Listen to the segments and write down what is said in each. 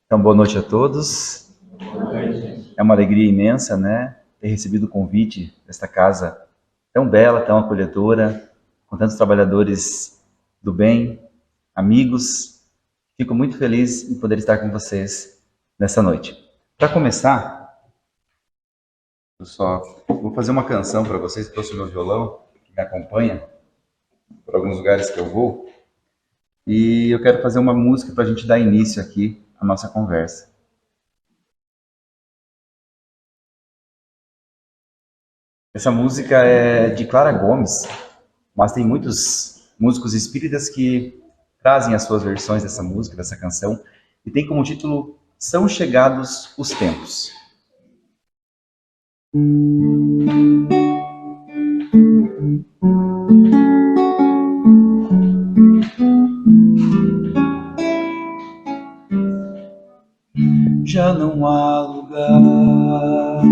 Então, boa noite a todos. É uma alegria imensa, né, ter recebido o convite desta casa tão bela, tão acolhedora, com tantos trabalhadores do bem, amigos. Fico muito feliz em poder estar com vocês nessa noite. Para começar, eu só vou fazer uma canção para vocês, trouxe o meu violão, que me acompanha por alguns lugares que eu vou, e eu quero fazer uma música para a gente dar início aqui à nossa conversa. Essa música é de Clara Gomes, mas tem muitos músicos espíritas que trazem as suas versões dessa música, dessa canção, e tem como título São Chegados os Tempos. Já não há lugar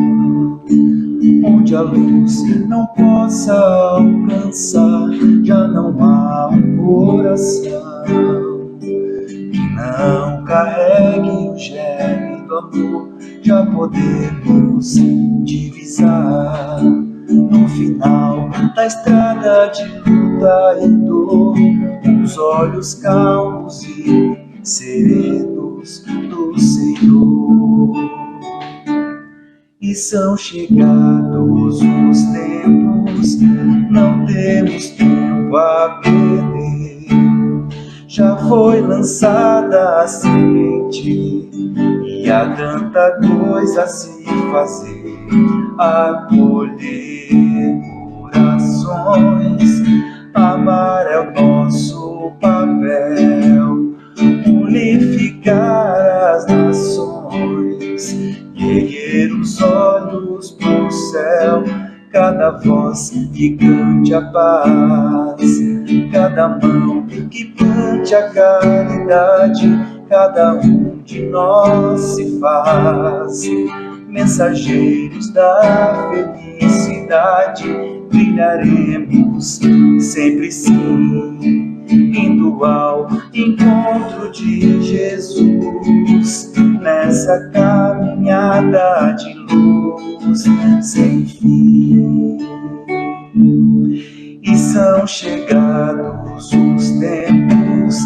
onde a luz não possa alcançar, já não há um coração que não carregue o germe do amor. Já podemos divisar no final da estrada de luta e dor, os olhos calmos e serenos do Senhor. E são chegados os tempos, não temos tempo a perder. Já foi lançada a semente e há tanta coisa a se fazer. Acolher corações, amar é o nosso papel, unificar as nações, erguer os olhos pro céu, cada voz que cante a paz, cada mão que plante a caridade, cada um de nós se faz mensageiros da felicidade. Brilharemos sempre sim, indo ao encontro de Jesus, nessa caminhada de luz sem fim. E são chegados os tempos,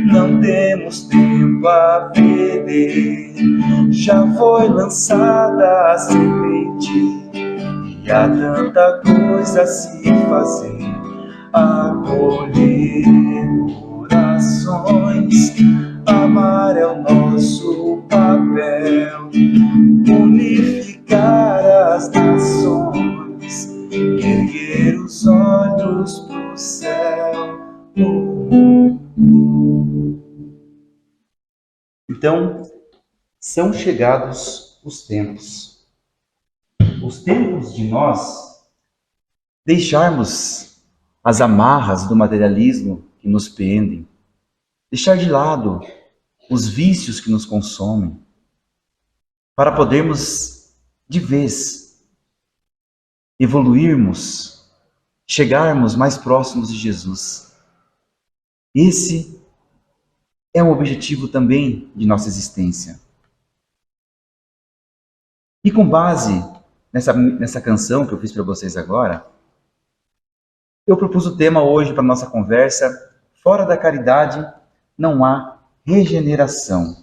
não temos tempo a perder. Já foi lançada a semente e há tanta coisa a se fazer. Acolher corações, amar é o nosso papel, unificar as nações, erguer os olhos pro céu. Então, são chegados os tempos de nós deixarmos as amarras do materialismo que nos prendem, deixar de lado os vícios que nos consomem, para podermos, de vez, evoluirmos, chegarmos mais próximos de Jesus. Esse é um objetivo também de nossa existência. E com base nessa canção que eu fiz para vocês agora, eu propus o tema hoje para a nossa conversa: fora da caridade não há regeneração.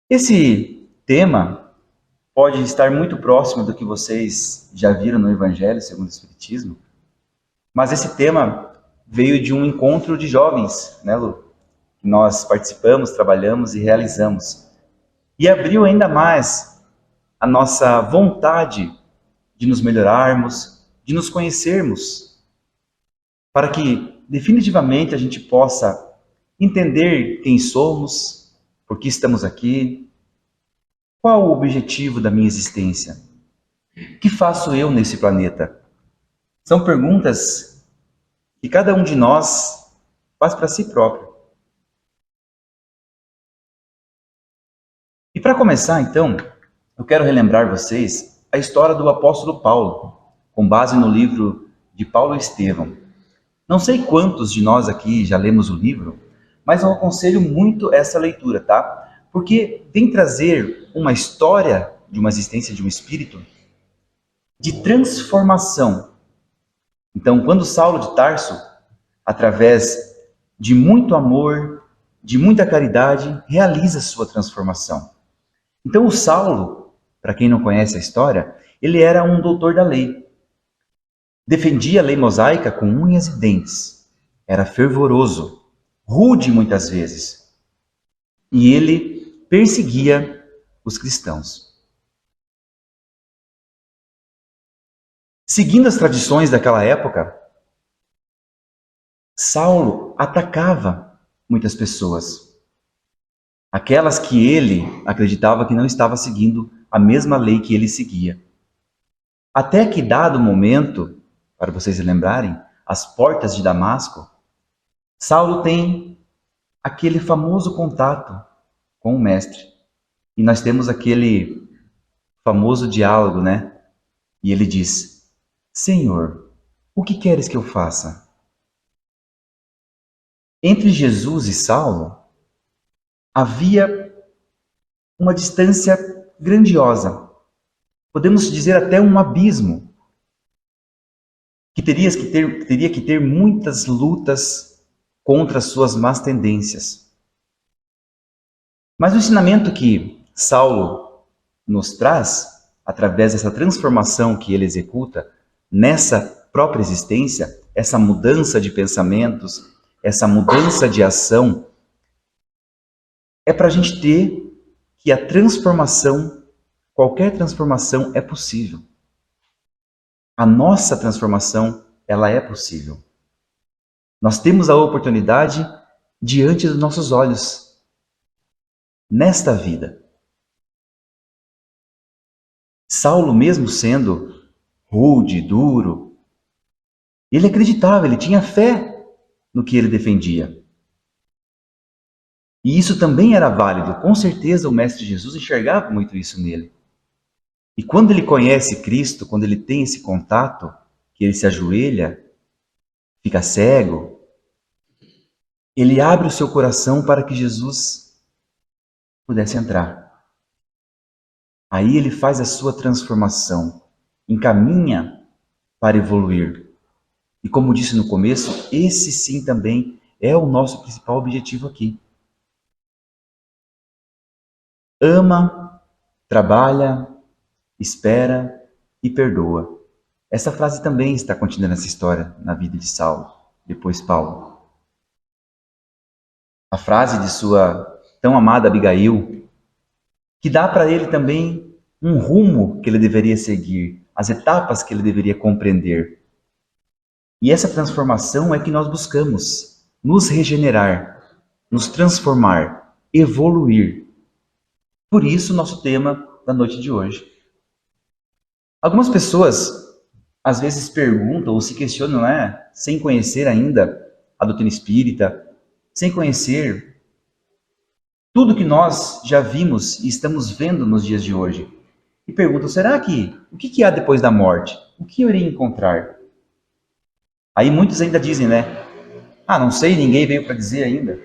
Esse tema pode estar muito próximo do que vocês já viram no Evangelho segundo o Espiritismo, mas esse tema veio de um encontro de jovens, né, Lu? Nós participamos, trabalhamos e realizamos. E abriu ainda mais a nossa vontade de nos melhorarmos, de nos conhecermos, para que definitivamente a gente possa entender quem somos, por que estamos aqui, qual o objetivo da minha existência, o que faço eu nesse planeta. São perguntas que cada um de nós faz para si próprio. E para começar, então, eu quero relembrar vocês a história do apóstolo Paulo, com base no livro de Paulo Estevão. Não sei quantos de nós aqui já lemos o livro, mas eu aconselho muito essa leitura, tá? Porque vem trazer uma história de uma existência de um espírito de transformação. Então, quando Saulo de Tarso, através de muito amor, de muita caridade, realiza sua transformação. Então, o Saulo, para quem não conhece a história, ele era um doutor da lei. Defendia a lei mosaica com unhas e dentes. Era fervoroso, rude muitas vezes. E ele perseguia os cristãos. Seguindo as tradições daquela época, Saulo atacava muitas pessoas. Aquelas que ele acreditava que não estava seguindo a mesma lei que ele seguia. Até que, dado momento, para vocês se lembrarem, às portas de Damasco, Saulo tem aquele famoso contato com o mestre. E nós temos aquele famoso diálogo, né? E ele diz: Senhor, o que queres que eu faça? Entre Jesus e Saulo havia uma distância grandiosa. Podemos dizer até um abismo. Que teria que ter muitas lutas contra as suas más tendências. Mas o ensinamento que Saulo nos traz, através dessa transformação que ele executa nessa própria existência, essa mudança de pensamentos, essa mudança de ação, é para a gente ter que a transformação, qualquer transformação é possível. A nossa transformação, ela é possível. Nós temos a oportunidade diante dos nossos olhos, nesta vida. Saulo, mesmo sendo rude, duro, ele acreditava, ele tinha fé no que ele defendia. E isso também era válido. Com certeza o Mestre Jesus enxergava muito isso nele. E quando ele conhece Cristo, quando ele tem esse contato, que ele se ajoelha, fica cego, ele abre o seu coração para que Jesus pudesse entrar. Aí ele faz a sua transformação, encaminha para evoluir. E como disse no começo, esse sim também é o nosso principal objetivo aqui. Ama, trabalha, espera e perdoa. Essa frase também está contida nessa história, na vida de Saulo, depois Paulo. A frase de sua tão amada Abigail, que dá para ele também um rumo que ele deveria seguir, as etapas que ele deveria compreender. E essa transformação é que nós buscamos, nos regenerar, nos transformar, evoluir. Por isso, nosso tema da noite de hoje. Algumas pessoas às vezes perguntam ou se questionam, sem conhecer ainda a doutrina espírita, sem conhecer tudo que nós já vimos e estamos vendo nos dias de hoje. E perguntam, o que há depois da morte? O que eu irei encontrar? Aí muitos ainda dizem, não sei, ninguém veio para dizer ainda.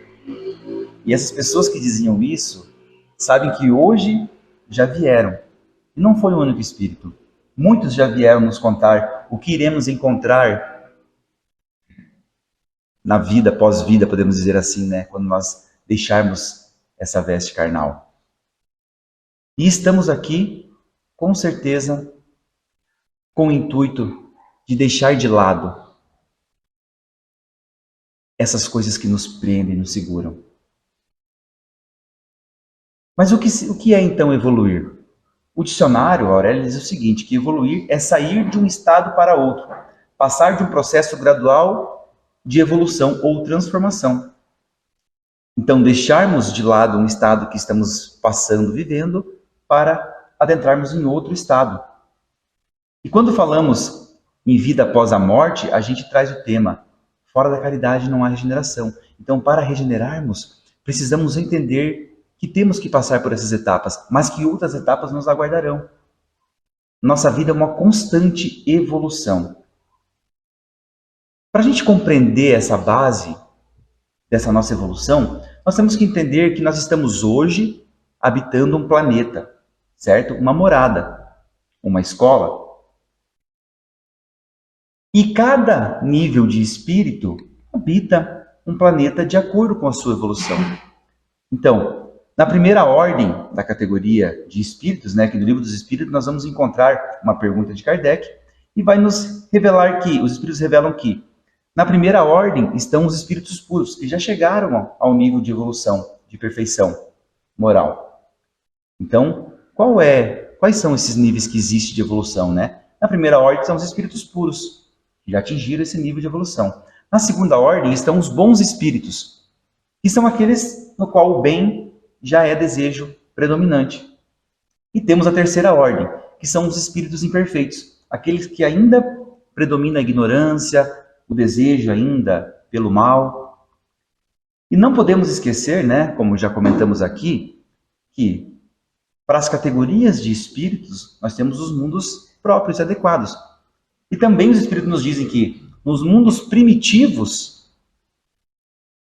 E essas pessoas que diziam isso, sabem que hoje já vieram. E não foi o único espírito. Muitos já vieram nos contar o que iremos encontrar na vida, pós-vida, podemos dizer assim, quando nós deixarmos essa veste carnal. E estamos aqui, com certeza, com o intuito de deixar de lado essas coisas que nos prendem, nos seguram. Mas o que é então evoluir? O dicionário, Aurélio, diz o seguinte, que evoluir é sair de um estado para outro, passar de um processo gradual de evolução ou transformação. Então, deixarmos de lado um estado que estamos passando, vivendo, para adentrarmos em outro estado. E quando falamos em vida após a morte, a gente traz o tema, fora da caridade não há regeneração. Então, para regenerarmos, precisamos entender que temos que passar por essas etapas, mas que outras etapas nos aguardarão. Nossa vida é uma constante evolução. Para a gente compreender essa base, dessa nossa evolução, nós temos que entender que nós estamos hoje habitando um planeta, certo? Uma morada, uma escola. E cada nível de espírito habita um planeta de acordo com a sua evolução. Então, na primeira ordem da categoria de espíritos, né, que no Livro dos Espíritos nós vamos encontrar uma pergunta de Kardec e vai nos revelar que, os espíritos revelam que, na primeira ordem estão os espíritos puros, que já chegaram ao nível de evolução, de perfeição moral. Então, quais são esses níveis que existem de evolução, né? Na primeira ordem são os espíritos puros, que já atingiram esse nível de evolução. Na segunda ordem estão os bons espíritos, que são aqueles no qual o bem já é desejo predominante. E temos a terceira ordem, que são os espíritos imperfeitos, aqueles que ainda predomina a ignorância, o desejo ainda pelo mal. E não podemos esquecer, né, como já comentamos aqui, que para as categorias de espíritos nós temos os mundos próprios e adequados. E também os espíritos nos dizem que nos mundos primitivos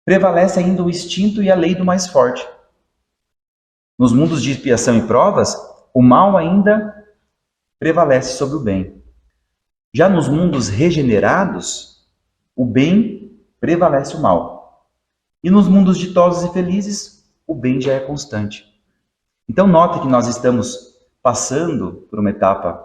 prevalece ainda o instinto e a lei do mais forte. Nos mundos de expiação e provas, o mal ainda prevalece sobre o bem. Já nos mundos regenerados, o bem prevalece o mal. E nos mundos ditosos e felizes, o bem já é constante. Então note que nós estamos passando por uma etapa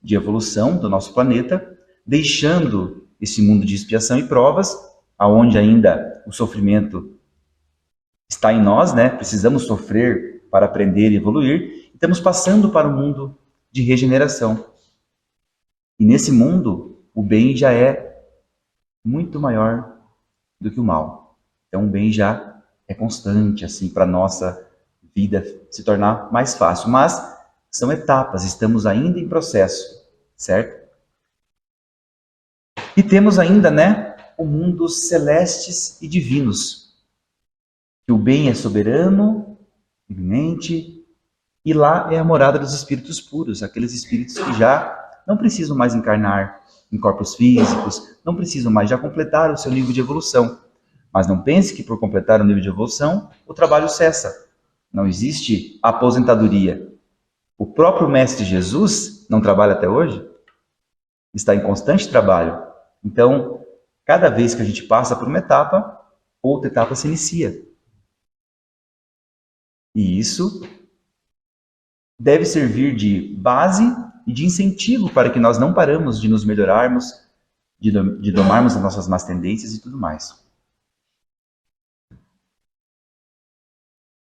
de evolução do nosso planeta, deixando esse mundo de expiação e provas, aonde ainda o sofrimento está em nós, né? Precisamos sofrer para aprender e evoluir, e estamos passando para o mundo de regeneração. E nesse mundo, o bem já é muito maior do que o mal. Então o bem já é constante, assim, para a nossa vida se tornar mais fácil. Mas são etapas, estamos ainda em processo, certo? E temos ainda, né, o mundo dos celestes e divinos. Que o bem é soberano, iminente, e lá é a morada dos espíritos puros, aqueles espíritos que já não precisam mais encarnar em corpos físicos, não precisam mais, já completaram o seu nível de evolução. Mas não pense que por completar o nível de evolução, o trabalho cessa. Não existe aposentadoria. O próprio Mestre Jesus não trabalha até hoje? Está em constante trabalho. Então, cada vez que a gente passa por uma etapa, outra etapa se inicia. E isso deve servir de base e de incentivo para que nós não paramos de nos melhorarmos, de domarmos as nossas más tendências e tudo mais.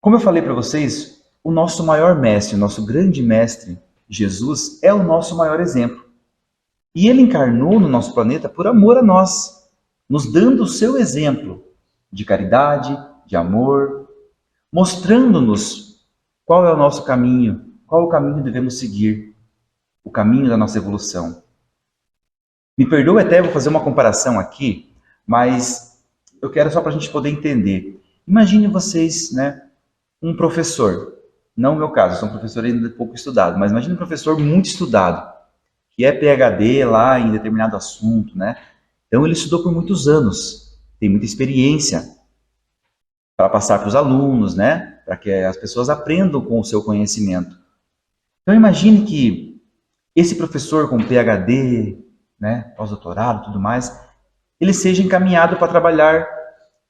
Como eu falei para vocês, o nosso maior mestre, o nosso grande mestre, Jesus, é o nosso maior exemplo. E ele encarnou no nosso planeta por amor a nós, nos dando o seu exemplo de caridade, de amor, mostrando-nos qual é o nosso caminho, qual o caminho devemos seguir, o caminho da nossa evolução. Me perdoe até, vou fazer uma comparação aqui, mas eu quero só para a gente poder entender. Imagine vocês, né, um professor, não o meu caso, eu sou um professor ainda pouco estudado, mas imagine um professor muito estudado, que é PhD lá em determinado assunto, né? Então ele estudou por muitos anos, tem muita experiência para passar para os alunos, né? Para que as pessoas aprendam com o seu conhecimento. Então imagine que esse professor com PhD, né, pós-doutorado e tudo mais, ele seja encaminhado para trabalhar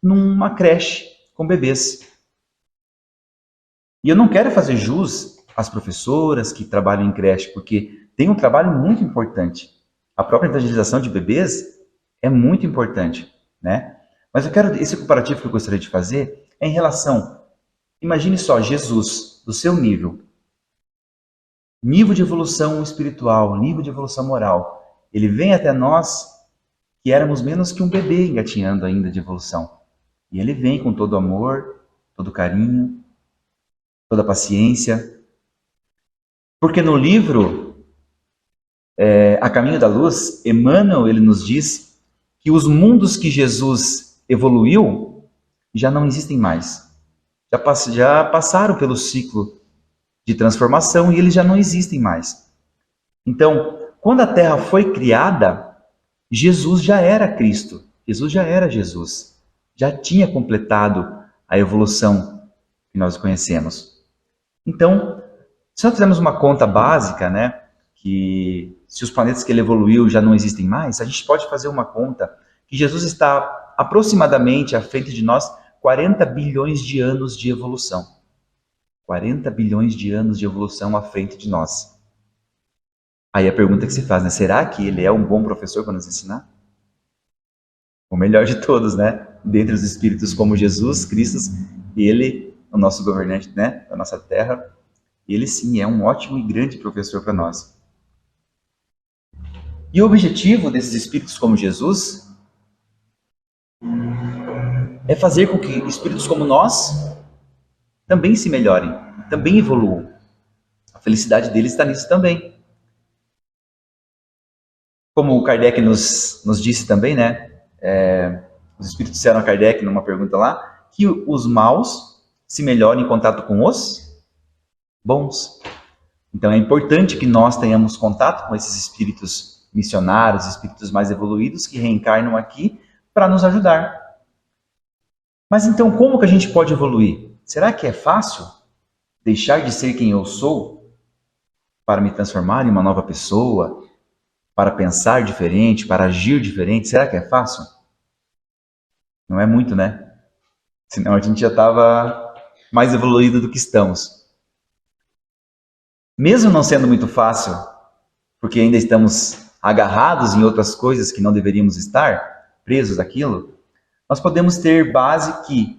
numa creche com bebês. E eu não quero fazer jus às professoras que trabalham em creche, porque tem um trabalho muito importante. A própria evangelização de bebês é muito importante, né? Mas esse comparativo que eu gostaria de fazer é em relação, imagine só, Jesus, do seu nível de evolução espiritual, nível de evolução moral, ele vem até nós que éramos menos que um bebê engatinhando ainda de evolução. E ele vem com todo amor, todo carinho, toda paciência. Porque no livro A Caminho da Luz, Emmanuel ele nos diz que os mundos que Jesus evoluiu já não existem mais. Já passaram pelo ciclo de transformação e eles já não existem mais. Então, quando a Terra foi criada, Jesus já era Cristo. Jesus já era Jesus. já tinha completado a evolução que nós conhecemos. Então, se nós fizermos uma conta básica, né, que se os planetas que ele evoluiu já não existem mais, a gente pode fazer uma conta que Jesus está aproximadamente à frente de nós 40 bilhões de anos de evolução. 40 bilhões de anos de evolução à frente de nós. Aí a pergunta que se faz, né? Será que ele é um bom professor para nos ensinar? O melhor de todos, né? Dentre os espíritos como Jesus, Cristo, ele, o nosso governante, né, da nossa terra, ele sim é um ótimo e grande professor para nós. E o objetivo desses espíritos como Jesus é fazer com que espíritos como nós também se melhorem, também evoluam. A felicidade deles está nisso também. Como o Kardec nos disse também, né? Os espíritos disseram a Kardec numa pergunta lá, que os maus se melhorem em contato com os bons. Então é importante que nós tenhamos contato com esses espíritos missionários, espíritos mais evoluídos que reencarnam aqui para nos ajudar. Mas então como que a gente pode evoluir? Será que é fácil deixar de ser quem eu sou para me transformar em uma nova pessoa, para pensar diferente, para agir diferente? Será que é fácil? Não é muito, né? Senão a gente já estava mais evoluído do que estamos. Mesmo não sendo muito fácil, porque ainda estamos agarrados em outras coisas que não deveríamos estar, presos àquilo, nós podemos ter base que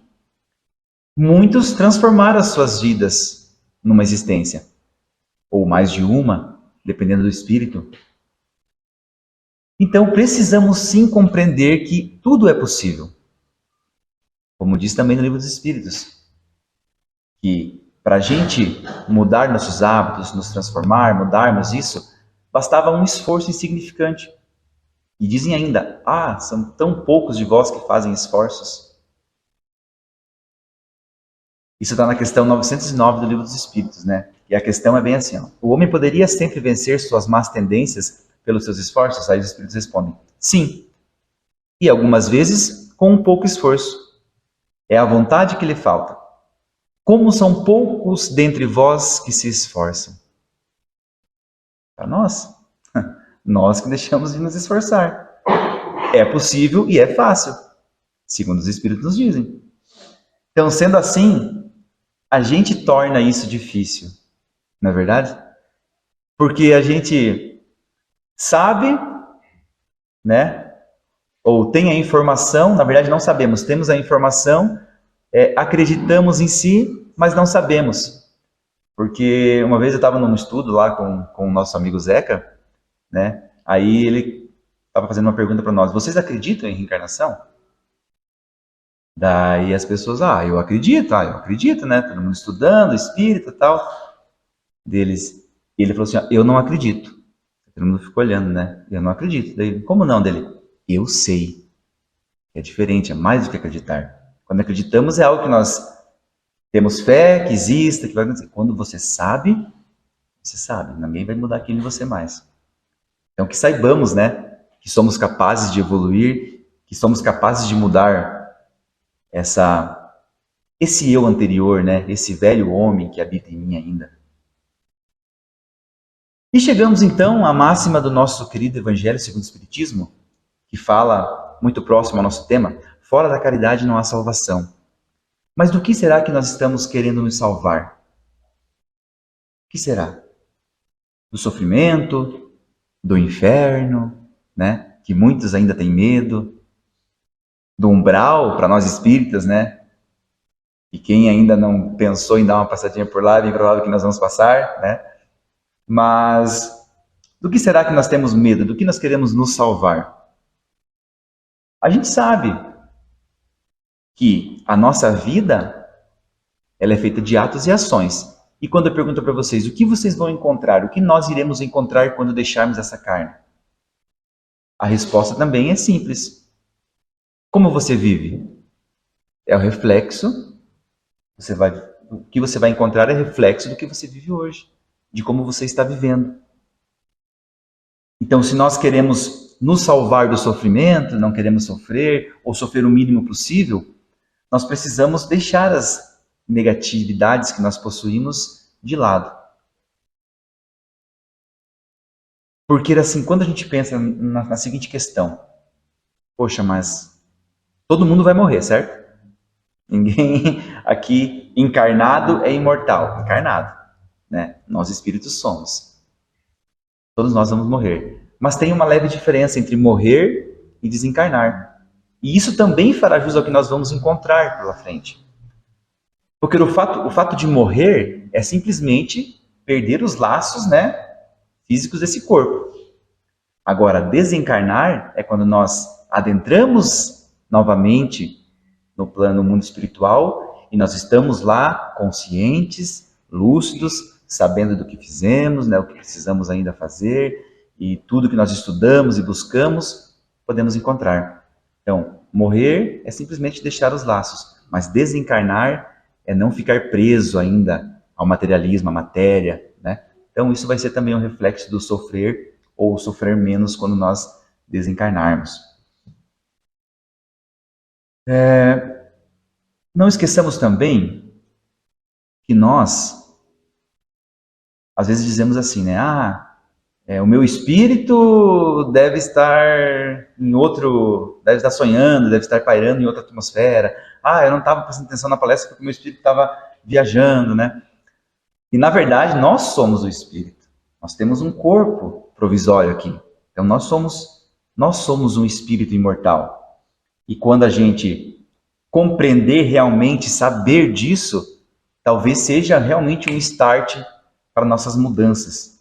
muitos transformaram as suas vidas numa existência, ou mais de uma, dependendo do espírito. Então precisamos sim compreender que tudo é possível. Como diz também no Livro dos Espíritos, que para a gente mudar nossos hábitos, nos transformar, mudarmos isso, bastava um esforço insignificante. E dizem ainda, são tão poucos de vós que fazem esforços. Isso está na questão 909 do Livro dos Espíritos, né? E a questão é bem assim, ó. O homem poderia sempre vencer suas más tendências pelos seus esforços? Aí os Espíritos respondem, sim. E algumas vezes com um pouco esforço. É a vontade que lhe falta. Como são poucos dentre vós que se esforçam? Para nós. Nós que deixamos de nos esforçar. É possível e é fácil, segundo os Espíritos nos dizem. Então, sendo assim, a gente torna isso difícil, não é verdade? Porque a gente sabe, né? Ou tem a informação, na verdade não sabemos, temos a informação, acreditamos em si, mas não sabemos. Porque uma vez eu estava num estudo lá com o nosso amigo Zeca, né? Aí ele estava fazendo uma pergunta para nós, vocês acreditam em reencarnação? Daí as pessoas, eu acredito, né? Todo mundo estudando, espírita e tal. Ele falou assim, eu não acredito. Todo mundo ficou olhando, né? Eu não acredito. Daí, como não? Dele, eu sei. É diferente, é mais do que acreditar. Quando acreditamos é algo que nós temos fé, que exista, que vai acontecer. Quando você sabe, ninguém vai mudar aquilo em você mais. Então que saibamos, né? Que somos capazes de evoluir, que somos capazes de mudar esse eu anterior, né? Esse velho homem que habita em mim ainda. E chegamos então à máxima do nosso querido Evangelho segundo o Espiritismo, que fala, muito próximo ao nosso tema, fora da caridade não há salvação. Mas do que será que nós estamos querendo nos salvar? O que será? Do sofrimento? Do inferno? Né? Que muitos ainda têm medo? Do umbral, para nós espíritas, né? E quem ainda não pensou em dar uma passadinha por lá, é bem provável que nós vamos passar, né? Mas do que será que nós temos medo? Do que nós queremos nos salvar? A gente sabe que a nossa vida ela é feita de atos e ações. E quando eu pergunto para vocês, o que vocês vão encontrar? O que nós iremos encontrar quando deixarmos essa carne? A resposta também é simples. Como você vive? É o reflexo. O que você vai encontrar é reflexo do que você vive hoje, de como você está vivendo. Então, se nós queremos nos salvar do sofrimento, não queremos sofrer, ou sofrer o mínimo possível, nós precisamos deixar as negatividades que nós possuímos de lado. Porque assim, quando a gente pensa na seguinte questão, poxa, mas todo mundo vai morrer, certo? Ninguém aqui encarnado é imortal. Encarnado, né? Nós espíritos somos. Todos nós vamos morrer. Mas tem uma leve diferença entre morrer e desencarnar. E isso também fará jus ao que nós vamos encontrar pela frente. Porque o fato de morrer é simplesmente perder os laços, né, físicos desse corpo. Agora, desencarnar é quando nós adentramos novamente no mundo espiritual e nós estamos lá conscientes, lúcidos, sabendo do que fizemos, né, o que precisamos ainda fazer, e tudo que nós estudamos e buscamos, podemos encontrar. Então, morrer é simplesmente deixar os laços, mas desencarnar é não ficar preso ainda ao materialismo, à matéria, né? Então, isso vai ser também um reflexo do sofrer ou sofrer menos quando nós desencarnarmos. Não esqueçamos também que nós, às vezes dizemos assim, né? O meu espírito deve estar deve estar sonhando, deve estar pairando em outra atmosfera. Eu não estava prestando atenção na palestra porque o meu espírito estava viajando, né? E na verdade, nós somos o espírito. Nós temos um corpo provisório aqui. Então nós somos um espírito imortal. E quando a gente compreender realmente, saber disso, talvez seja realmente um start para nossas mudanças.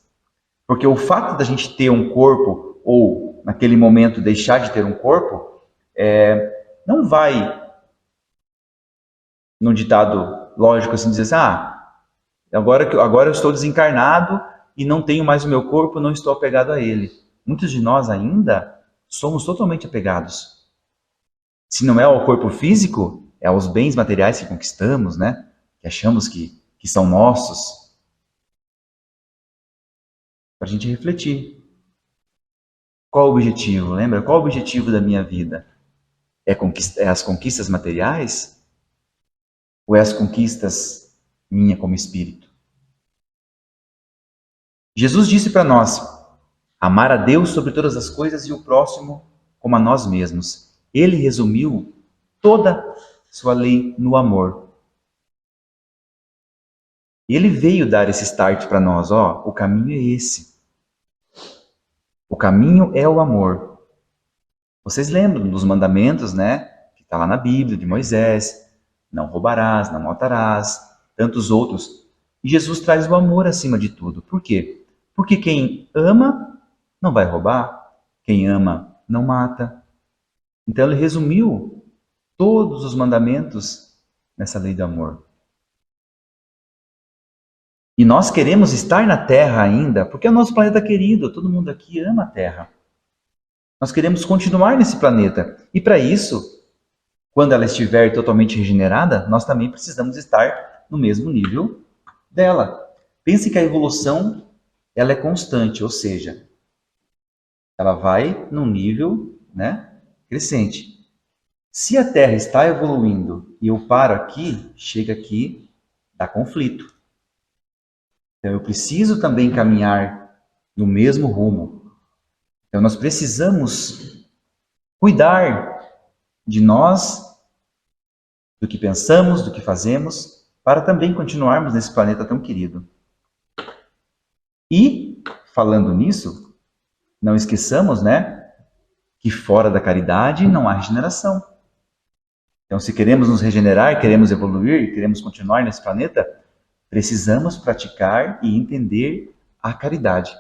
Porque o fato da gente ter um corpo, ou naquele momento deixar de ter um corpo, não vai, num ditado lógico assim, dizer assim, agora eu estou desencarnado e não tenho mais o meu corpo, não estou apegado a ele. Muitos de nós ainda somos totalmente apegados. Se não é ao corpo físico, é aos bens materiais que conquistamos, né? Que achamos que são nossos. Para a gente refletir. Qual o objetivo? Lembra? Qual o objetivo da minha vida? É as conquistas materiais? Ou é as conquistas minha como espírito? Jesus disse para nós, amar a Deus sobre todas as coisas e o próximo como a nós mesmos. Ele resumiu toda sua lei no amor. Ele veio dar esse start para nós, o caminho é esse. O caminho é o amor. Vocês lembram dos mandamentos, né? Que está lá na Bíblia, de Moisés. Não roubarás, não matarás, tantos outros. E Jesus traz o amor acima de tudo. Por quê? Porque quem ama não vai roubar, quem ama não mata. Então ele resumiu todos os mandamentos nessa lei do amor. E nós queremos estar na Terra ainda, porque é o nosso planeta querido, todo mundo aqui ama a Terra. Nós queremos continuar nesse planeta. E para isso, quando ela estiver totalmente regenerada, nós também precisamos estar no mesmo nível dela. Pense que a evolução ela é constante, ou seja, ela vai num nível, né, crescente. Se a Terra está evoluindo e eu paro aqui, chega aqui, dá conflito. Então eu preciso também caminhar no mesmo rumo. Então nós precisamos cuidar de nós, do que pensamos, do que fazemos, para também continuarmos nesse planeta tão querido. E, falando nisso, não esqueçamos, né, que fora da caridade não há regeneração. Então, se queremos nos regenerar, queremos evoluir, queremos continuar nesse planeta, precisamos praticar e entender a caridade.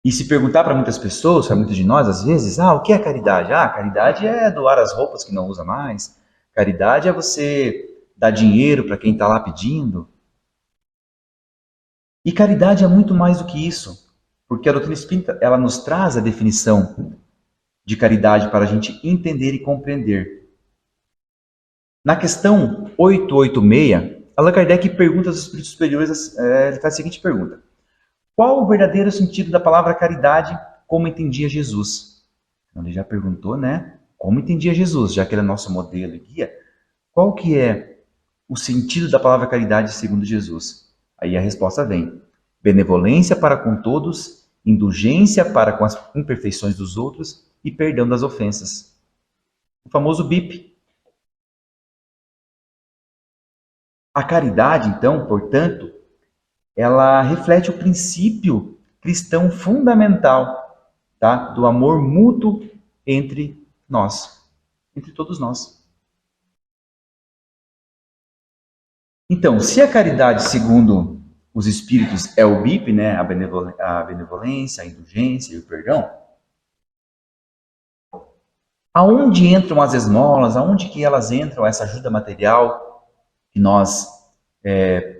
E se perguntar para muitas pessoas, para muitos de nós, às vezes, o que é caridade? Caridade é doar as roupas que não usa mais. Caridade é você dar dinheiro para quem está lá pedindo. E caridade é muito mais do que isso, porque a doutrina espírita ela nos traz a definição de caridade para a gente entender e compreender. Na questão 886, Allan Kardec pergunta aos espíritos superiores, ele faz a seguinte pergunta: qual o verdadeiro sentido da palavra caridade como entendia Jesus? Então, ele já perguntou, né? como entendia Jesus, já que ele é nosso modelo e guia, qual que é o sentido da palavra caridade segundo Jesus? Aí a resposta vem: benevolência para com todos, indulgência para com as imperfeições dos outros e perdão das ofensas. O famoso BIP. A caridade, então, portanto, ela reflete o princípio cristão fundamental, tá? Do amor mútuo entre nós, entre todos nós. Então, se a caridade, segundo os espíritos, é o BIP, né? A benevolência, a indulgência e o perdão, aonde entram as esmolas, aonde que elas entram, essa ajuda material que nós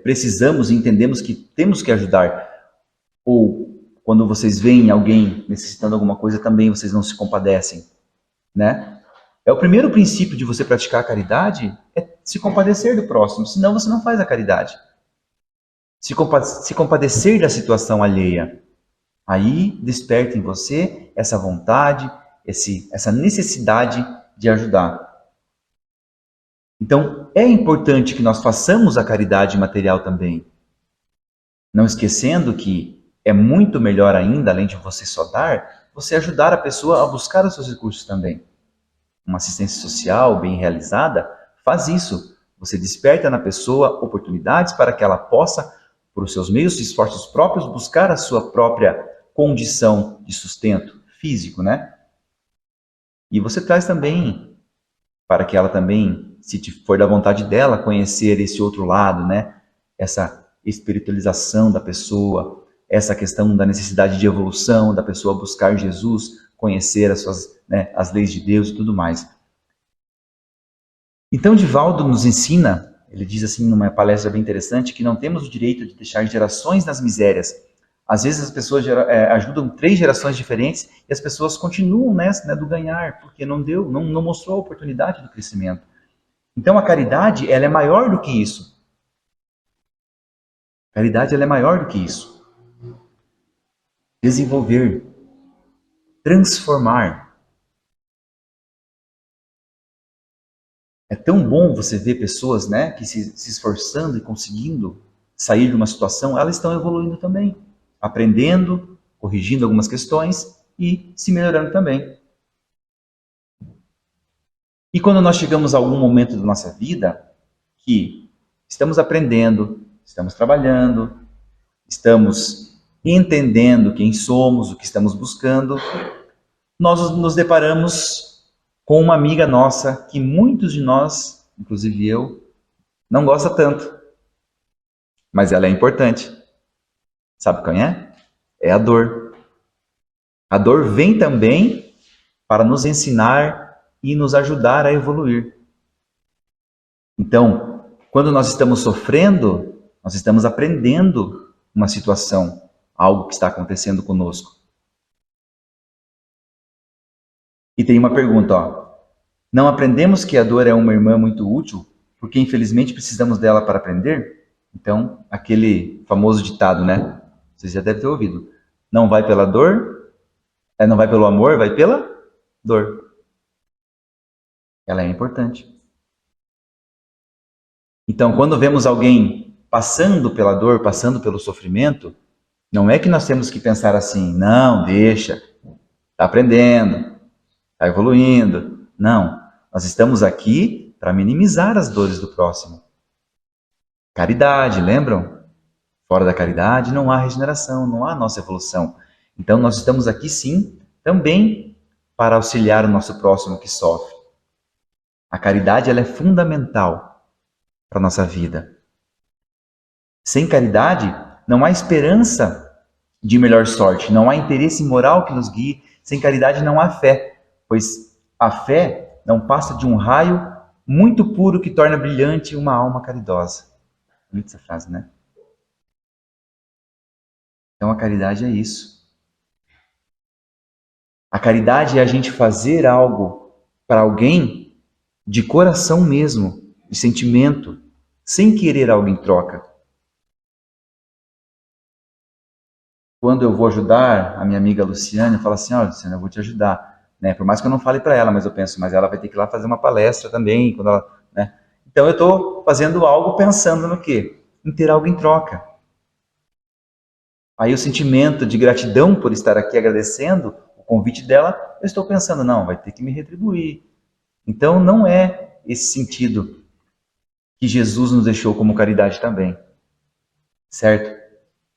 precisamos e entendemos que temos que ajudar? Ou quando vocês veem alguém necessitando alguma coisa, também vocês não se compadecem, né? É o primeiro princípio de você praticar a caridade, é se compadecer do próximo, senão você não faz a caridade. Se compadecer da situação alheia. Aí desperta em você essa vontade, essa necessidade de ajudar. Então, é importante que nós façamos a caridade material também. Não esquecendo que é muito melhor ainda, além de você só dar, você ajudar a pessoa a buscar os seus recursos também. Uma assistência social bem realizada faz isso. Você desperta na pessoa oportunidades para que ela possa, por seus meios e esforços próprios, buscar a sua própria condição de sustento físico, né? E você traz também para que ela também, se for da vontade dela, conhecer esse outro lado, né? Essa espiritualização da pessoa, essa questão da necessidade de evolução, da pessoa buscar Jesus, conhecer as leis de Deus e tudo mais. Então, Divaldo nos ensina, ele diz assim numa palestra bem interessante, que não temos o direito de deixar gerações nas misérias. Às vezes as pessoas ajudam 3 gerações diferentes e as pessoas continuam nessa, né, do ganhar, porque não mostrou a oportunidade do crescimento. Então a caridade, ela é maior do que isso. A caridade, ela é maior do que isso. Desenvolver, transformar. É tão bom você ver pessoas, né, que se esforçando e conseguindo sair de uma situação, elas estão evoluindo também, aprendendo, corrigindo algumas questões e se melhorando também. E quando nós chegamos a algum momento da nossa vida que estamos aprendendo, estamos trabalhando, estamos entendendo quem somos, o que estamos buscando, nós nos deparamos com uma amiga nossa que muitos de nós, inclusive eu, não gosta tanto. Mas ela é importante. Sabe quem é? É a dor. A dor vem também para nos ensinar e nos ajudar a evoluir. Então, quando nós estamos sofrendo, nós estamos aprendendo uma situação, algo que está acontecendo conosco. E tem uma pergunta, ó. Não aprendemos que a dor é uma irmã muito útil, porque infelizmente precisamos dela para aprender? Então, aquele famoso ditado, né? Vocês já devem ter ouvido. Não vai pela dor, não vai pelo amor, vai pela dor. Ela é importante. Então, quando vemos alguém passando pela dor, passando pelo sofrimento, não é que nós temos que pensar assim, não, deixa, está aprendendo, está evoluindo. Não, nós estamos aqui para minimizar as dores do próximo. Caridade, lembram? Fora da caridade não há regeneração, não há nossa evolução. Então nós estamos aqui sim, também para auxiliar o nosso próximo que sofre. A caridade, ela é fundamental para a nossa vida. Sem caridade, não há esperança de melhor sorte, não há interesse moral que nos guie. Sem caridade não há fé, pois a fé não passa de um raio muito puro que torna brilhante uma alma caridosa. Bonita essa frase, né? Então a caridade é isso. A caridade é a gente fazer algo para alguém de coração mesmo, de sentimento, sem querer algo em troca. Quando eu vou ajudar a minha amiga Luciane, eu falo assim, Luciane, eu vou te ajudar. né? Por mais que eu não fale para ela, mas eu penso, mas ela vai ter que ir lá fazer uma palestra também, quando ela, né? Então eu estou fazendo algo pensando no quê? Em ter algo em troca. Aí o sentimento de gratidão por estar aqui agradecendo o convite dela, eu estou pensando, não, vai ter que me retribuir. Então não é esse sentido que Jesus nos deixou como caridade também, certo?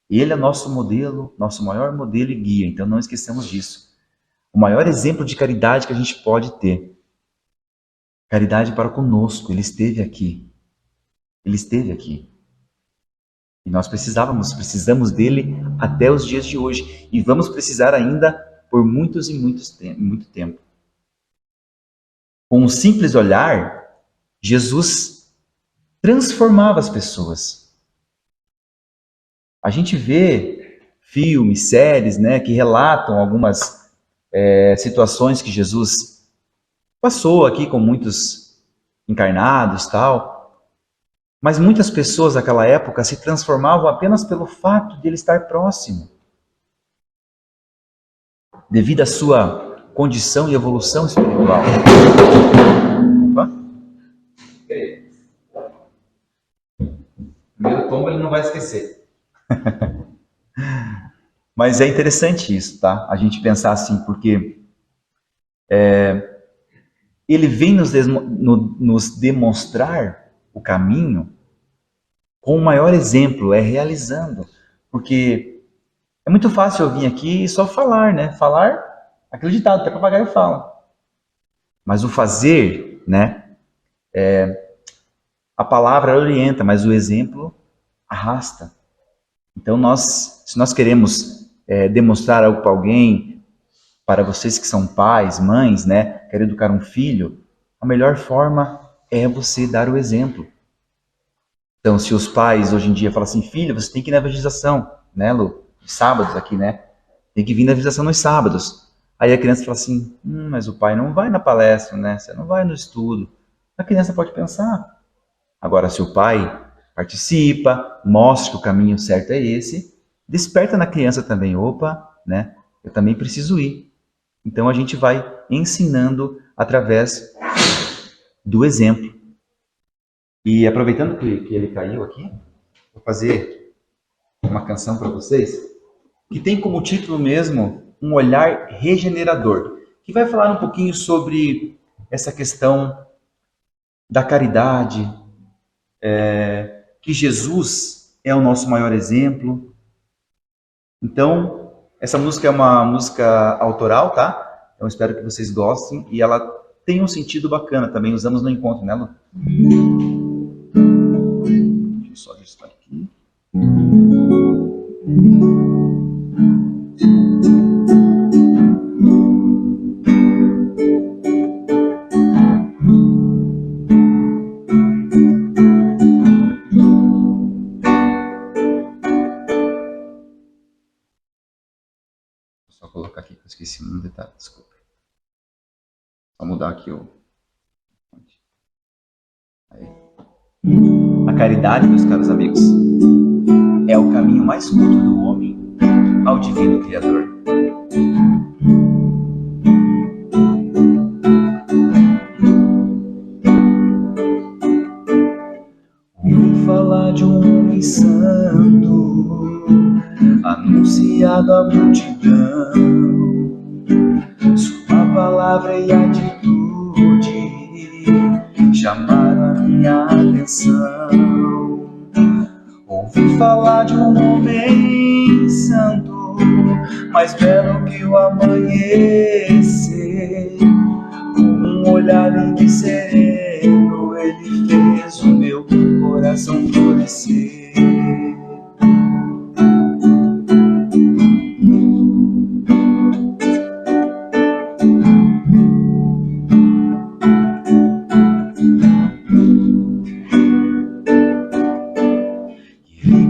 Ele é nosso modelo, nosso maior modelo e guia, então não esqueçamos disso. O maior exemplo de caridade que a gente pode ter. Caridade para conosco, ele esteve aqui. Ele esteve aqui. E nós precisamos dele até os dias de hoje. E vamos precisar ainda por muito tempo. Com um simples olhar, Jesus transformava as pessoas. A gente vê filmes, séries, né, que relatam algumas situações que Jesus passou aqui com muitos encarnados, tal. Mas muitas pessoas naquela época se transformavam apenas pelo fato de ele estar próximo. Devido à sua condição e evolução espiritual. Opa. Primeiro tombo ele não vai esquecer. Mas é interessante isso, tá? A gente pensar assim, porque ele vem nos demonstrar o caminho com o maior exemplo, é realizando. Porque é muito fácil eu vir aqui e só falar, né? Falar, aquele ditado, até papagaio fala. Mas o fazer, né? A palavra orienta, mas o exemplo arrasta. Então, se nós queremos demonstrar algo para alguém, para vocês que são pais, mães, né? Querem educar um filho, a melhor forma é você dar o exemplo. Então, se os pais hoje em dia falam assim, filho, você tem que ir na evangelização, né, Lu? Sábados aqui, né? Tem que vir na evangelização nos sábados. Aí a criança fala assim, mas o pai não vai na palestra, né? Você não vai no estudo. A criança pode pensar. Agora, se o pai participa, mostra que o caminho certo é esse, desperta na criança também, opa, né? Eu também preciso ir. Então a gente vai ensinando através do exemplo. E aproveitando que ele caiu aqui, vou fazer uma canção para vocês, que tem como título mesmo Um Olhar Regenerador, que vai falar um pouquinho sobre essa questão da caridade, que Jesus é o nosso maior exemplo. Então, essa música é uma música autoral, tá? Então, espero que vocês gostem e ela tem um sentido bacana também. Usamos no encontro, né, Lu? Deixa eu só ajustar aqui. Vou só colocar aqui que eu esqueci um detalhe, desculpa. Vou mudar aqui o... Aí. A caridade, meus caros amigos, é o caminho mais curto do homem ao divino Criador. Ouvi falar de um homem santo, anunciado à multidão, sua palavra e atitude chamaram a minha atenção. Ouvi falar de um homem santo, mais belo que o amanhecer. Com um olhar lindo e sereno, ele fez o meu coração florescer.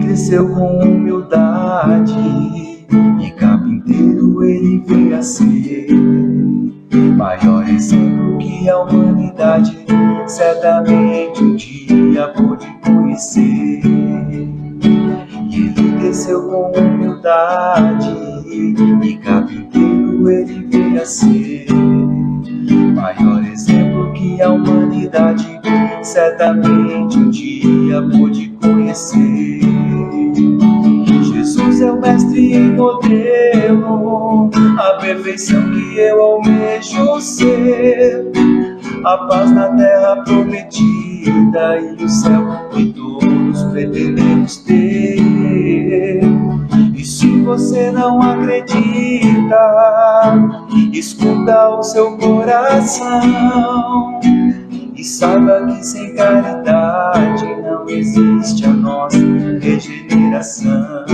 Cresceu com humildade e carpinteiro ele veio a ser. Maior exemplo que a humanidade certamente um dia pôde conhecer. E ele cresceu com humildade e carpinteiro ele veio a ser. que a humanidade certamente um dia pôde conhecer. Jesus é o mestre e modelo, a perfeição que eu almejo ser, a paz na terra prometida e o céu que todos pretendemos ter. E se você não acredita, escuta o seu coração e saiba que sem caridade não existe a nossa regeneração.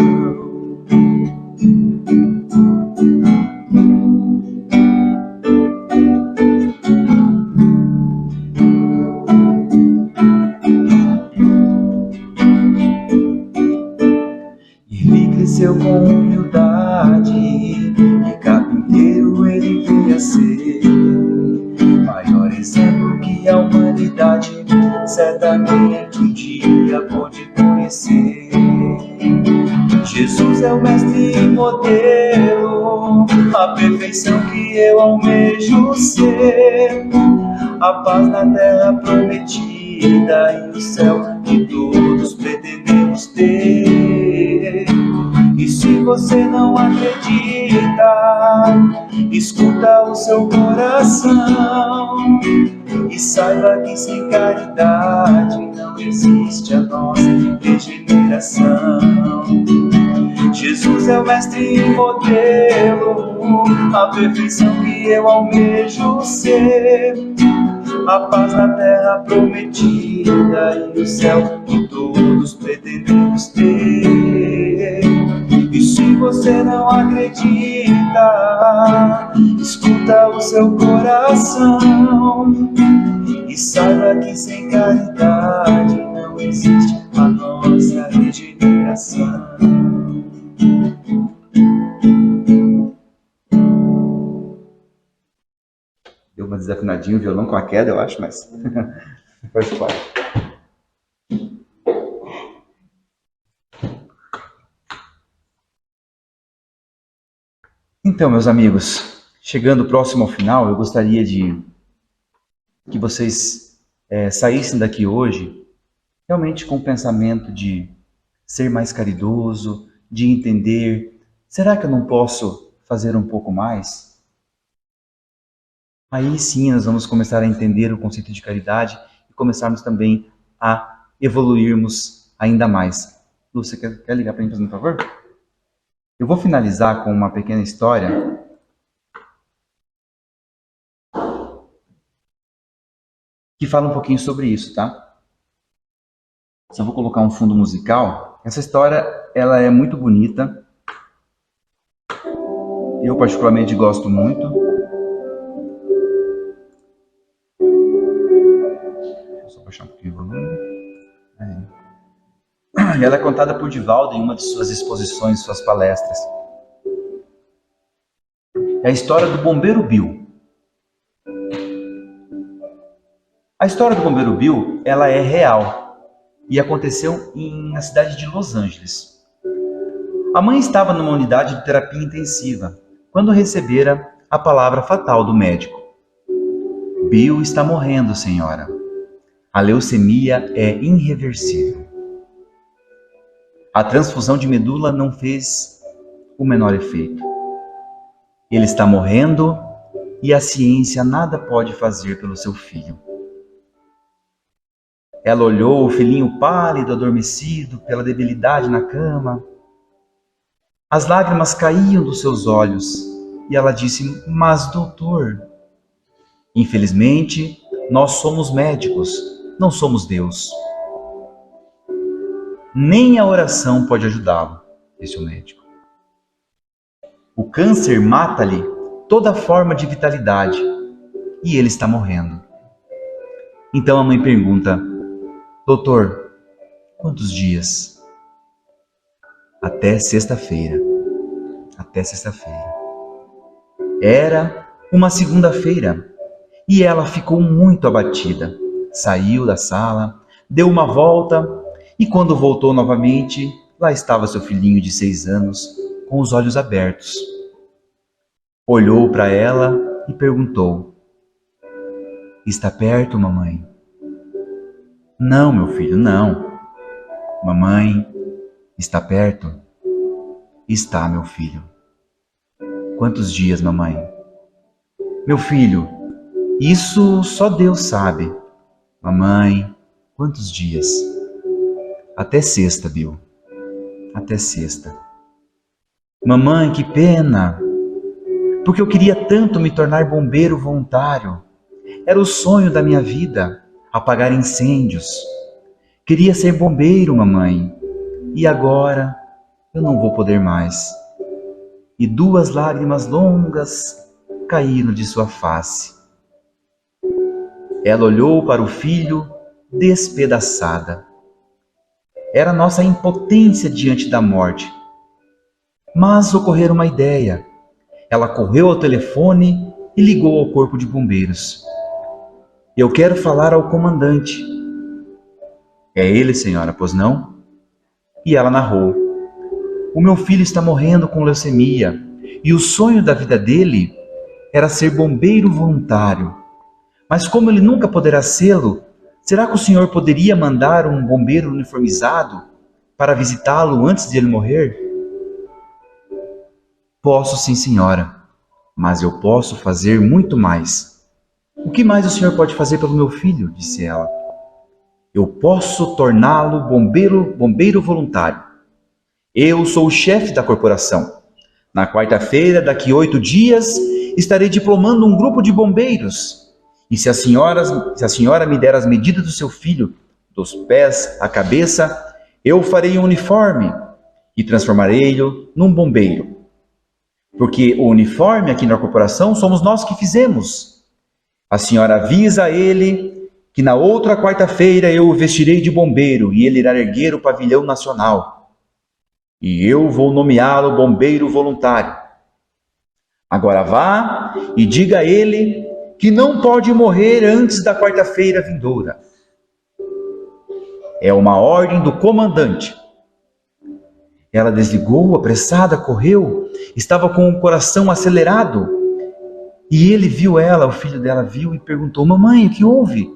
Ele cresceu com humildade e carpinteiro ele veio a ser, maior exemplo que a humanidade certamente um dia pôde conhecer. Jesus é o mestre e modelo, a perfeição que eu almejo ser, a paz na terra prometida e o céu que todos pretendemos ter. E se você não acredita, escuta o seu coração e saiba que sem caridade não existe a nossa regeneração. Jesus é o mestre e modelo, a perfeição que eu almejo ser, a paz na terra prometida e o céu que todos pretendemos ter. E se você não acredita, escuta o seu coração e saiba que sem caridade não existe a nossa regeneração. Deu uma desafinadinha o violão com a queda, eu acho, mas faz parte. Então, meus amigos, chegando próximo ao final, eu gostaria de que vocês saíssem daqui hoje realmente com o pensamento de ser mais caridoso, de entender, será que eu não posso fazer um pouco mais? Aí sim nós vamos começar a entender o conceito de caridade e começarmos também a evoluirmos ainda mais. Lu, você quer ligar para mim, por favor? Eu vou finalizar com uma pequena história que fala um pouquinho sobre isso, tá? Só vou colocar um fundo musical. Essa história, ela é muito bonita. Eu particularmente gosto muito. Deixa eu só baixar um pouquinho o volume. E ela é contada por Divaldo em uma de suas exposições, suas palestras. É a história do Bombeiro Bill. A história do Bombeiro Bill, ela é real e aconteceu na cidade de Los Angeles. A mãe estava numa unidade de terapia intensiva quando recebera a palavra fatal do médico. Bill está morrendo, senhora. A leucemia é irreversível. A transfusão de medula não fez o menor efeito. Ele está morrendo e a ciência nada pode fazer pelo seu filho. Ela olhou o filhinho pálido, adormecido, pela debilidade na cama. As lágrimas caíam dos seus olhos e ela disse, mas doutor, infelizmente nós somos médicos, não somos Deus. Nem a oração pode ajudá-lo, disse o médico. O câncer mata-lhe toda forma de vitalidade e ele está morrendo. Então a mãe pergunta, doutor, quantos dias? Até sexta-feira. Até sexta-feira. Era uma segunda-feira e ela ficou muito abatida. Saiu da sala, deu uma volta e quando voltou novamente, lá estava seu filhinho de 6 anos, com os olhos abertos. Olhou para ela e perguntou, Está perto, mamãe? Não, meu filho, não. Mamãe, está perto? Está, meu filho. Quantos dias, mamãe? Meu filho, isso só Deus sabe. Mamãe, quantos dias? Até sexta, Bill. Até sexta. Mamãe, que pena! Porque eu queria tanto me tornar bombeiro voluntário. Era o sonho da minha vida, apagar incêndios. Queria ser bombeiro, mamãe. E agora eu não vou poder mais. E 2 lágrimas longas caíram de sua face. Ela olhou para o filho despedaçada. Era nossa impotência diante da morte. Mas ocorreu uma ideia. Ela correu ao telefone e ligou ao corpo de bombeiros. Eu quero falar ao comandante. É ele, senhora, pois não? E ela narrou. O meu filho está morrendo com leucemia e o sonho da vida dele era ser bombeiro voluntário. Mas como ele nunca poderá sê-lo, será que o senhor poderia mandar um bombeiro uniformizado para visitá-lo antes de ele morrer? Posso sim, senhora, mas eu posso fazer muito mais. O que mais o senhor pode fazer pelo meu filho? Disse ela. Eu posso torná-lo bombeiro voluntário. Eu sou o chefe da corporação. Na quarta-feira, daqui 8 dias, estarei diplomando um grupo de bombeiros. E se a senhora me der as medidas do seu filho, dos pés à cabeça, eu farei um uniforme e transformarei-o num bombeiro. Porque o uniforme aqui na corporação somos nós que fizemos. A senhora avisa a ele que na outra quarta-feira eu o vestirei de bombeiro e ele irá erguer o pavilhão nacional. E eu vou nomeá-lo bombeiro voluntário. Agora vá e diga a ele que não pode morrer antes da quarta-feira vindoura. É uma ordem do comandante. Ela desligou, apressada, correu, estava com o coração acelerado. E ele viu ela, o filho dela viu e perguntou, mamãe, o que houve?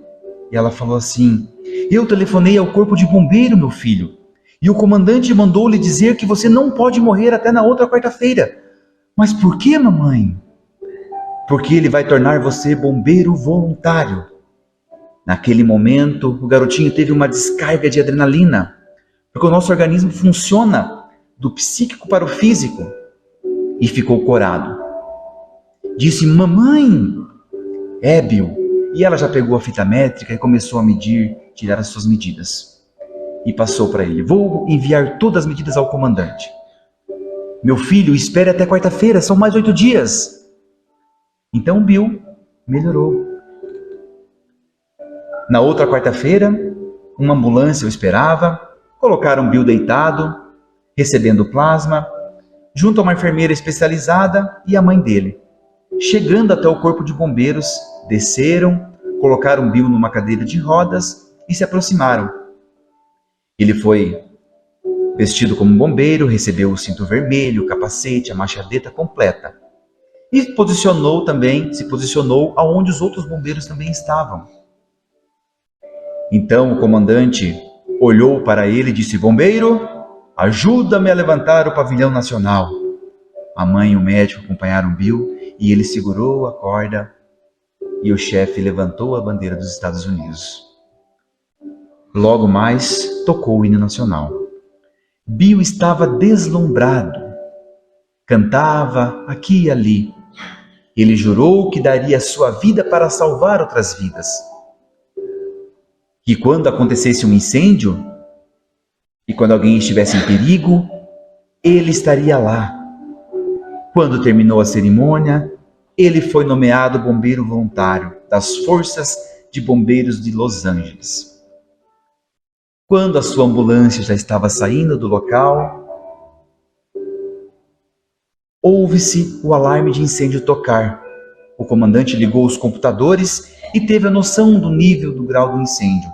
E ela falou assim, eu telefonei ao corpo de bombeiro, meu filho, e o comandante mandou-lhe dizer que você não pode morrer até na outra quarta-feira. Mas por que, mamãe? Porque ele vai tornar você bombeiro voluntário. Naquele momento, o garotinho teve uma descarga de adrenalina, porque o nosso organismo funciona do psíquico para o físico, e ficou corado. Disse, mamãe, é, Bill. E ela já pegou a fita métrica e começou a medir, tirar as suas medidas. E passou para ele, vou enviar todas as medidas ao comandante. Meu filho, espere até quarta-feira, são mais 8 dias. Então Bill melhorou. Na outra quarta-feira, uma ambulância o esperava, colocaram Bill deitado, recebendo plasma, junto a uma enfermeira especializada e a mãe dele. Chegando até o corpo de bombeiros, desceram, colocaram Bill numa cadeira de rodas e se aproximaram. Ele foi vestido como um bombeiro, recebeu o cinto vermelho, o capacete, a machadeta completa. E se posicionou aonde os outros bombeiros também estavam. Então o comandante olhou para ele e disse, bombeiro, ajuda-me a levantar o pavilhão nacional. A mãe e o médico acompanharam Bill e ele segurou a corda e o chefe levantou a bandeira dos Estados Unidos. Logo mais, tocou o hino nacional. Bill estava deslumbrado. Cantava aqui e ali. Ele jurou que daria sua vida para salvar outras vidas. Que quando acontecesse um incêndio e quando alguém estivesse em perigo, ele estaria lá. Quando terminou a cerimônia, ele foi nomeado bombeiro voluntário das Forças de Bombeiros de Los Angeles. Quando a sua ambulância já estava saindo do local, ouve-se o alarme de incêndio tocar. O comandante ligou os computadores e teve a noção do nível do grau do incêndio.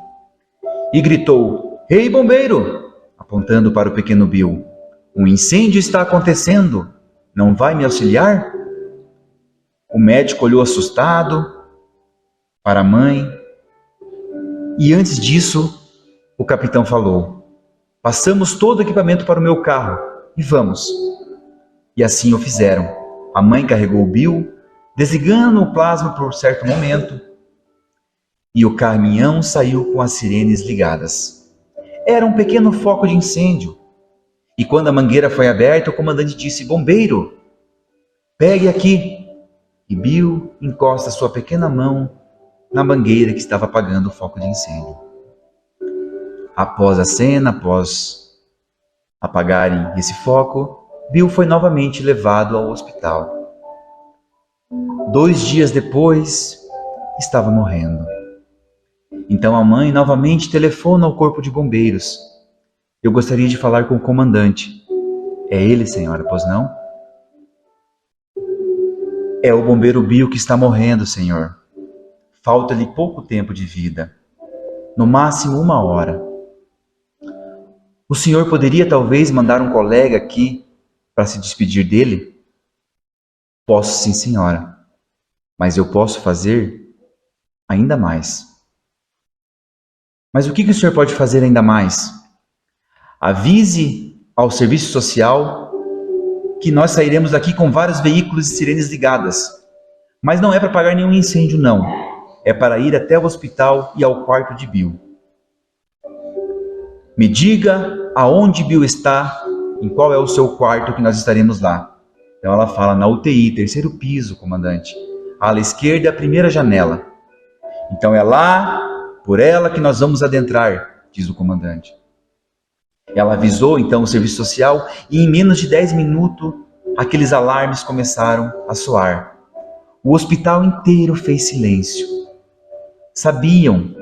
E gritou, Ei, bombeiro! Apontando para o pequeno Bill. Um incêndio está acontecendo. Não vai me auxiliar? O médico olhou assustado para a mãe. E antes disso, o capitão falou: passamos todo o equipamento para o meu carro e vamos. E assim o fizeram. A mãe carregou o Bill, desligando o plasma por certo momento, e o caminhão saiu com as sirenes ligadas. Era um pequeno foco de incêndio. E quando a mangueira foi aberta, o comandante disse: bombeiro, pegue aqui. E Bill encosta sua pequena mão na mangueira que estava apagando o foco de incêndio. Após a cena, após apagarem esse foco, Bill foi novamente levado ao hospital. 2 dias depois, estava morrendo. Então a mãe novamente telefona ao corpo de bombeiros. Eu gostaria de falar com o comandante. É ele, senhora, pois não? É o bombeiro Bill que está morrendo, senhor. Falta-lhe pouco tempo de vida. No máximo 1 hora. O senhor poderia talvez mandar um colega aqui para se despedir dele? Posso sim, senhora. Mas eu posso fazer ainda mais. Mas o que o senhor pode fazer ainda mais? Avise ao serviço social que nós sairemos daqui com vários veículos e sirenes ligadas. Mas não é para apagar nenhum incêndio, não. É para ir até o hospital e ao quarto de Bill. Me diga aonde Bill está, em qual é o seu quarto que nós estaremos lá. Então ela fala: na UTI, 3º piso, comandante. Ala esquerda, a primeira janela. Então é lá, por ela, que nós vamos adentrar, diz o comandante. Ela avisou então o serviço social e em menos de 10 minutos aqueles alarmes começaram a soar. O hospital inteiro fez silêncio. Sabiam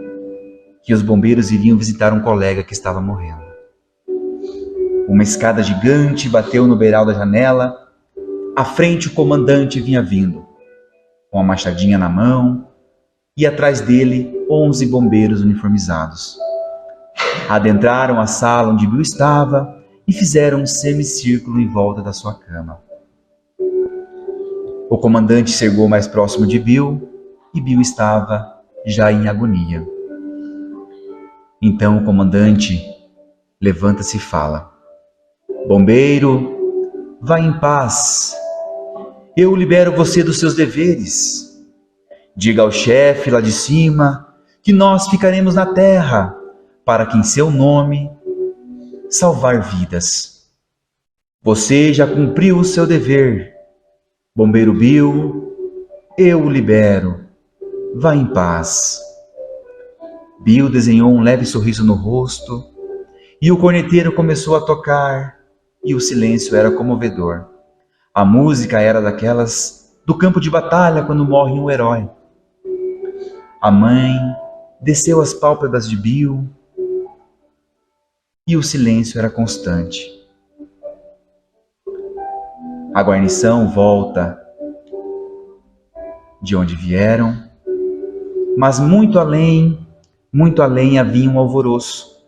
que os bombeiros iriam visitar um colega que estava morrendo. Uma escada gigante bateu no beiral da janela. À frente o comandante vinha vindo, com a machadinha na mão, e atrás dele 11 bombeiros uniformizados. Adentraram a sala onde Bill estava e fizeram um semicírculo em volta da sua cama. O comandante chegou mais próximo de Bill e Bill estava já em agonia. Então o comandante levanta-se e fala: bombeiro, vá em paz. Eu libero você dos seus deveres. Diga ao chefe lá de cima que nós ficaremos na terra para que em seu nome salvar vidas. Você já cumpriu o seu dever. Bombeiro Bill, eu o libero. Vá em paz. Bill desenhou um leve sorriso no rosto e o corneteiro começou a tocar e o silêncio era comovedor. A música era daquelas do campo de batalha quando morre um herói. A mãe desceu as pálpebras de Bill e o silêncio era constante. A guarnição volta de onde vieram, mas muito além havia um alvoroço.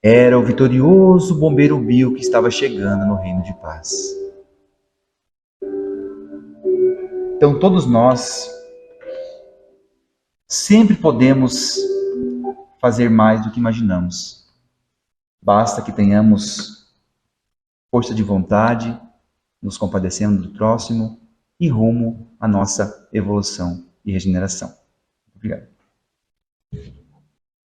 Era o vitorioso bombeiro Bill que estava chegando no reino de paz. Então todos nós sempre podemos fazer mais do que imaginamos. Basta que tenhamos força de vontade, nos compadecendo do próximo e rumo à nossa evolução e regeneração. Obrigado.